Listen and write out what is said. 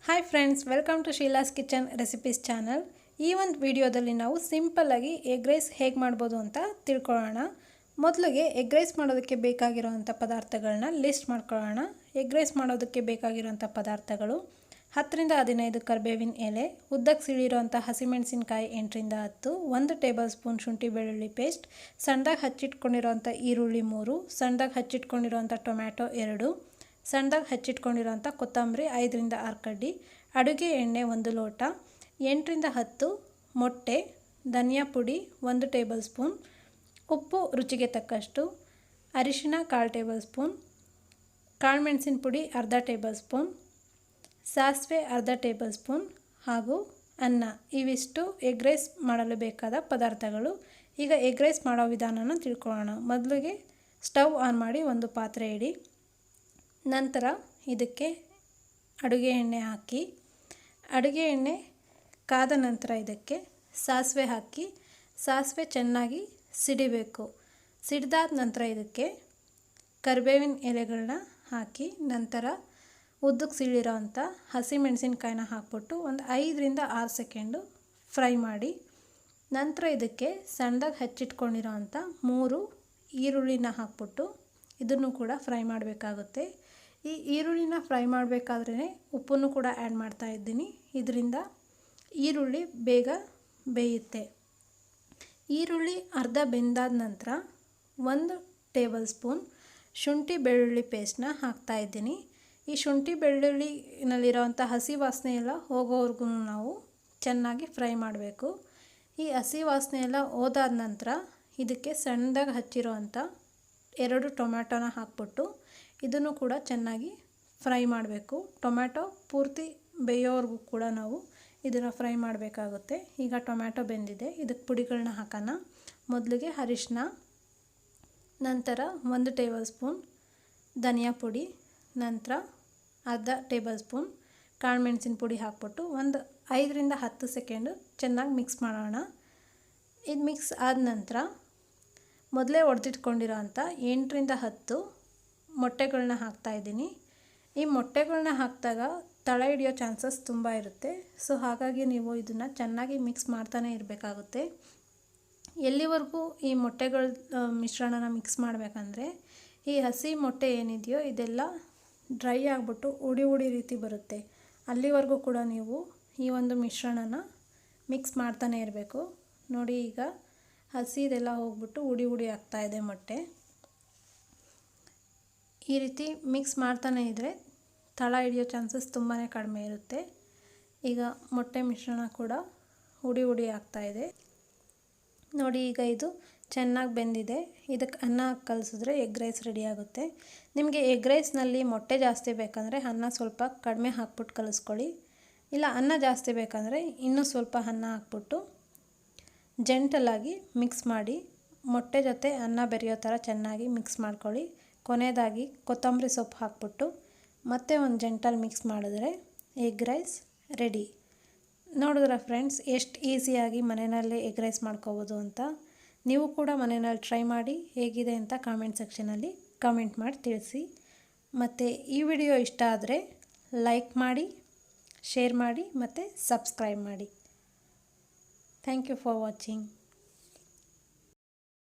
Hi friends, welcome to Sheela's kitchen recipes channel. ಈ ಒಂದು ವಿಡಿಯೋದಲ್ಲಿ ನಾವು ಸಿಂಪಲ್ಲಾಗಿ ಎಗ್ ರೈಸ್ ಹೇಗೆ ಮಾಡ್ಬೋದು ಅಂತ ತಿಳ್ಕೊಳ್ಳೋಣ. ಮೊದಲಿಗೆ ಎಗ್ ರೈಸ್ ಮಾಡೋದಕ್ಕೆ ಬೇಕಾಗಿರೋವಂಥ ಪದಾರ್ಥಗಳನ್ನ ಲಿಸ್ಟ್ ಮಾಡ್ಕೊಳ್ಳೋಣ. ಎಗ್ ರೈಸ್ ಮಾಡೋದಕ್ಕೆ ಬೇಕಾಗಿರೋವಂಥ ಪದಾರ್ಥಗಳು 10ರಿಂದ 15 ಕರಿಬೇವಿನ ಎಲೆ, ಉದ್ದಕ್ಕೆ ಸಿಳಿರೋವಂಥ ಹಸಿಮೆಣಸಿನಕಾಯಿ 8ರಿಂದ 10, 1 ಟೇಬಲ್ ಸ್ಪೂನ್ ಶುಂಠಿ ಬೆಳ್ಳುಳ್ಳಿ ಪೇಸ್ಟ್, ಸಣ್ಣದಾಗಿ ಹಚ್ಚಿಟ್ಕೊಂಡಿರೋವಂಥ ಈರುಳ್ಳಿ 3, ಸಣ್ಣದಾಗಿ ಹಚ್ಚಿಟ್ಕೊಂಡಿರೋವಂಥ ಟೊಮ್ಯಾಟೊ 2, ಸಣ್ಣದಾಗಿ ಹಚ್ಚಿಟ್ಕೊಂಡಿರೋಂಥ ಕೊತ್ತಂಬರಿ 5ರಿಂದ 6 ಕಡ್ಡಿ, ಅಡುಗೆ ಎಣ್ಣೆ 1 ಲೋಟ, 8ರಿಂದ 10 ಮೊಟ್ಟೆ, ಧನಿಯಾ ಪುಡಿ 1 ಟೇಬಲ್ ಸ್ಪೂನ್, ಉಪ್ಪು ರುಚಿಗೆ ತಕ್ಕಷ್ಟು, ಅರಿಶಿನ 1/4 ಟೇಬಲ್ ಸ್ಪೂನ್, ಕಾಳುಮೆಣಸಿನ ಪುಡಿ ಅರ್ಧ ಟೇಬಲ್ ಸ್ಪೂನ್, ಸಾಸಿವೆ ಅರ್ಧ ಟೇಬಲ್ ಸ್ಪೂನ್ ಹಾಗೂ ಅನ್ನ. ಇವಿಷ್ಟು ಎಗ್ ರೈಸ್ ಮಾಡಲು ಬೇಕಾದ ಪದಾರ್ಥಗಳು. ಈಗ ಎಗ್ ರೈಸ್ ಮಾಡೋ ವಿಧಾನನ ತಿಳ್ಕೊಳ್ಳೋಣ. ಮೊದಲಿಗೆ ಸ್ಟವ್ ಆನ್ ಮಾಡಿ ಒಂದು ಪಾತ್ರೆ ಇಡಿ. ನಂತರ ಇದಕ್ಕೆ ಅಡುಗೆ ಎಣ್ಣೆ ಹಾಕಿ, ಅಡುಗೆ ಎಣ್ಣೆ ಕಾದ ನಂತರ ಇದಕ್ಕೆ ಸಾಸಿವೆ ಹಾಕಿ, ಸಾಸಿವೆ ಚೆನ್ನಾಗಿ ಸಿಡಿಬೇಕು. ಸಿಡಿದಾದ ನಂತರ ಇದಕ್ಕೆ ಕರಿಬೇವಿನ ಎಲೆಗಳನ್ನ ಹಾಕಿ, ನಂತರ ಉದ್ದಕ್ಕೆ ಸಿಳಿರೋವಂಥ ಹಸಿಮೆಣಸಿನ್ಕಾಯಿನ ಹಾಕ್ಬಿಟ್ಟು ಒಂದು 5ರಿಂದ 6 ಸೆಕೆಂಡು ಫ್ರೈ ಮಾಡಿ. ನಂತರ ಇದಕ್ಕೆ ಸಣ್ಣದಾಗಿ ಹಚ್ಚಿಟ್ಕೊಂಡಿರೋವಂಥ 3 ಈರುಳ್ಳಿನ ಹಾಕ್ಬಿಟ್ಟು ಇದನ್ನು ಕೂಡ ಫ್ರೈ ಮಾಡಬೇಕಾಗುತ್ತೆ. ಈ ಈರುಳ್ಳಿನ ಫ್ರೈ ಮಾಡಬೇಕಾದ್ರೇ ಉಪ್ಪನ್ನು ಕೂಡ ಆ್ಯಡ್ ಮಾಡ್ತಾ ಇದ್ದೀನಿ. ಇದರಿಂದ ಈರುಳ್ಳಿ ಬೇಗ ಬೇಯುತ್ತೆ. ಈರುಳ್ಳಿ ಅರ್ಧ ಬೆಂದಾದ ನಂತರ 1 ಟೇಬಲ್ ಸ್ಪೂನ್ ಶುಂಠಿ ಬೆಳ್ಳುಳ್ಳಿ ಪೇಸ್ಟನ್ನ ಹಾಕ್ತಾ ಇದ್ದೀನಿ. ಈ ಶುಂಠಿ ಬೆಳ್ಳುಳ್ಳಿನಲ್ಲಿರೋವಂಥ ಹಸಿ ವಾಸನೆ ಎಲ್ಲ ಹೋಗೋವರೆಗೂ ನಾವು ಚೆನ್ನಾಗಿ ಫ್ರೈ ಮಾಡಬೇಕು. ಈ ಹಸಿ ವಾಸನೆ ಎಲ್ಲ ಹೋದಾದ ನಂತರ ಇದಕ್ಕೆ ಸಣ್ಣದಾಗಿ ಹಚ್ಚಿರೋವಂಥ 2 ಟೊಮ್ಯಾಟೊನ ಹಾಕ್ಬಿಟ್ಟು ಇದನ್ನು ಕೂಡ ಚೆನ್ನಾಗಿ ಫ್ರೈ ಮಾಡಬೇಕು. ಟೊಮ್ಯಾಟೊ ಪೂರ್ತಿ ಬೇಯೋವರೆಗೂ ಕೂಡ ನಾವು ಇದನ್ನು ಫ್ರೈ ಮಾಡಬೇಕಾಗುತ್ತೆ. ಈಗ ಟೊಮ್ಯಾಟೊ ಬೆಂದಿದೆ, ಇದಕ್ಕೆ ಪುಡಿಗಳನ್ನ ಹಾಕೋಣ. ಮೊದಲಿಗೆ ಅರಿಶಿನ, ನಂತರ 1 ಟೇಬಲ್ ಸ್ಪೂನ್ ಧನಿಯಾ ಪುಡಿ, ನಂತರ ಅರ್ಧ ಟೇಬಲ್ ಸ್ಪೂನ್ ಕಾಳುಮೆಣಸಿನ ಪುಡಿ ಹಾಕ್ಬಿಟ್ಟು ಒಂದು 5ರಿಂದ 10 ಸೆಕೆಂಡು ಚೆನ್ನಾಗಿ ಮಿಕ್ಸ್ ಮಾಡೋಣ. ಇದು ಮಿಕ್ಸ್ ಆದ ನಂತರ ಮೊದಲೇ ಒಡೆದಿಟ್ಕೊಂಡಿರೋ ಅಂಥ 8ರಿಂದ 10 ಮೊಟ್ಟೆಗಳನ್ನ ಹಾಕ್ತಾಯಿದ್ದೀನಿ. ಈ ಮೊಟ್ಟೆಗಳನ್ನ ಹಾಕಿದಾಗ ತಳ ಹಿಡಿಯೋ ಚಾನ್ಸಸ್ ತುಂಬ ಇರುತ್ತೆ. ಸೊ ಹಾಗಾಗಿ ನೀವು ಇದನ್ನು ಚೆನ್ನಾಗಿ ಮಿಕ್ಸ್ ಮಾಡ್ತಾನೆ ಇರಬೇಕಾಗುತ್ತೆ. ಎಲ್ಲಿವರೆಗೂ ಈ ಮೊಟ್ಟೆಗಳ ಮಿಶ್ರಣನ ಮಿಕ್ಸ್ ಮಾಡಬೇಕಂದ್ರೆ ಈ ಹಸಿ ಮೊಟ್ಟೆ ಏನಿದೆಯೋ ಇದೆಲ್ಲ ಡ್ರೈ ಆಗಿಬಿಟ್ಟು ಉಡಿ ರೀತಿ ಬರುತ್ತೆ. ಅಲ್ಲಿವರೆಗೂ ಕೂಡ ನೀವು ಈ ಒಂದು ಮಿಶ್ರಣನ ಮಿಕ್ಸ್ ಮಾಡ್ತಾನೆ ಇರಬೇಕು. ನೋಡಿ, ಈಗ ಹಸಿದೆಲ್ಲ ಹೋಗ್ಬಿಟ್ಟು ಉಡಿ ಆಗ್ತಾಯಿದೆ ಮೊಟ್ಟೆ. ಈ ರೀತಿ ಮಿಕ್ಸ್ ಮಾಡ್ತಾನೆ ಇದ್ದರೆ ತಳ ಹಿಡಿಯೋ ಚಾನ್ಸಸ್ ತುಂಬಾ ಕಡಿಮೆ ಇರುತ್ತೆ. ಈಗ ಮೊಟ್ಟೆ ಮಿಶ್ರಣ ಕೂಡ ಉಡಿ ಆಗ್ತಾಯಿದೆ. ನೋಡಿ, ಈಗ ಇದು ಚೆನ್ನಾಗಿ ಬೆಂದಿದೆ. ಇದಕ್ಕೆ ಅನ್ನ ಕಲಿಸಿದ್ರೆ ಎಗ್ ರೈಸ್ ರೆಡಿ ಆಗುತ್ತೆ. ನಿಮಗೆ ಎಗ್ ರೈಸ್ನಲ್ಲಿ ಮೊಟ್ಟೆ ಜಾಸ್ತಿ ಬೇಕಂದರೆ ಅನ್ನ ಸ್ವಲ್ಪ ಕಡಿಮೆ ಹಾಕ್ಬಿಟ್ಟು ಕಲಿಸ್ಕೊಳ್ಳಿ. ಇಲ್ಲ ಅನ್ನ ಜಾಸ್ತಿ ಬೇಕಂದರೆ ಇನ್ನೂ ಸ್ವಲ್ಪ ಅನ್ನ ಹಾಕ್ಬಿಟ್ಟು ಜೆಂಟಲಾಗಿ ಮಿಕ್ಸ್ ಮಾಡಿ ಮೊಟ್ಟೆ ಜೊತೆ ಅನ್ನ ಬೆರೆಯೋ ಥರ ಚೆನ್ನಾಗಿ ಮಿಕ್ಸ್ ಮಾಡ್ಕೊಳ್ಳಿ. ಕೊನೆಯದಾಗಿ ಕೊತ್ತಂಬರಿ ಸೊಪ್ಪು ಹಾಕ್ಬಿಟ್ಟು ಮತ್ತೆ ಒಂದು ಜೆಂಟಲ್ ಮಿಕ್ಸ್ ಮಾಡಿದ್ರೆ ಎಗ್ ರೈಸ್ ರೆಡಿ. ನೋಡಿದ್ರೆ ಫ್ರೆಂಡ್ಸ್, ಎಷ್ಟು ಈಸಿಯಾಗಿ ಮನೆಯಲ್ಲೇ ಎಗ್ ರೈಸ್ ಮಾಡ್ಕೋಬೋದು ಅಂತ. ನೀವು ಕೂಡ ಮನೆಯಲ್ಲಿ ಟ್ರೈ ಮಾಡಿ ಹೇಗಿದೆ ಅಂತ ಕಾಮೆಂಟ್ ಸೆಕ್ಷನಲ್ಲಿ ಕಾಮೆಂಟ್ ಮಾಡಿ ತಿಳಿಸಿ. ಮತ್ತು ಈ ವಿಡಿಯೋ ಇಷ್ಟ ಆದರೆ ಲೈಕ್ ಮಾಡಿ, ಶೇರ್ ಮಾಡಿ ಮತ್ತು ಸಬ್ಸ್ಕ್ರೈಬ್ ಮಾಡಿ. Thank you for watching.